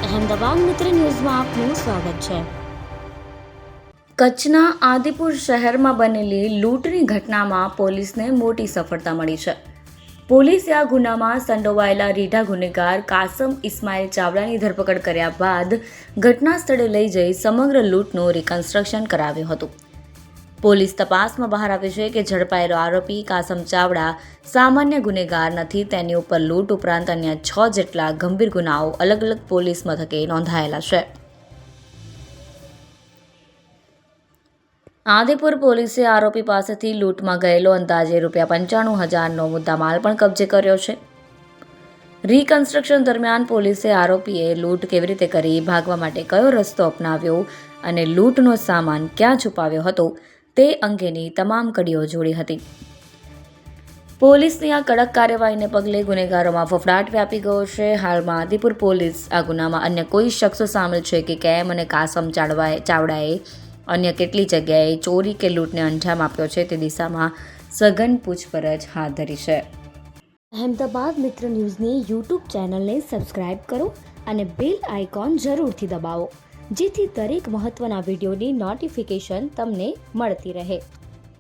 અહેમદાબાદ મિત્ર ન્યૂઝમાં આપનું સ્વાગત છે। કચ્છના આદિપુર શહેરમાં બનેલી લૂંટની ઘટનામાં પોલીસને મોટી સફળતા મળી છે। પોલીસે આ ગુનામાં સંડોવાયેલા રીઢા ગુનેગાર કાસમ ઇસ્માઇલ ચાવડાની ધરપકડ કર્યા બાદ ઘટના સ્થળે લઈ જઈ સમગ્ર લૂંટનું રિકન્સ્ટ્રક્શન કરાવ્યું હતું। પોલીસ તપાસમાં બહાર આવ્યું છે કે ઝડપાયેલો આરોપી કાસમ ચાવડા સામાન્ય ગુનેગાર નથી। તેની ઉપર લૂંટ ઉપરાંત અન્ય 6 જેટલા ગંભીર ગુનાઓ અલગ અલગ પોલીસ મથકે નોંધાયેલા છે। આદિપુર પોલીસે આરોપી પાસેથી લૂંટમાં ગયેલો અંદાજે ₹95,000નો મુદ્દામાલ પણ કબજે કર્યો છે। રિકન્સ્ટ્રક્શન દરમિયાન પોલીસે આરોપીએ લૂંટ કેવી રીતે કરી, ભાગવા માટે કયો રસ્તો અપનાવ્યો અને લૂંટનો સામાન ક્યાં છુપાવ્યો હતો તે અંગેની તમામ કડીઓ જોડી હતી। પોલીસની આ કડક કાર્યવાહીને પગલે ગુનેગારોમાં ફફડાટ વ્યાપી ગયો છે। હાલમાં આદિપુર પોલીસ આ ગુનામાં અન્ય કોઈ શખ્સો સામેલ છે કે કેમ અને કાસમ ચાવડાએ અન્ય કેટલી જગ્યાએ ચોરી કે લૂંટને અંજામ આપ્યો છે તે દિશામાં સઘન પૂછપરછ હાથ ધરી છે। અહેમદાબાદ મિત્ર ન્યૂઝની યુટ્યુબ ચેનલને સબસ્ક્રાઇબ કરો અને બેલ આઇકોન જરૂરથી દબાવો, જેથી દરેક મહત્વના વિડીયોની નોટિફિકેશન તમને મળતી રહે।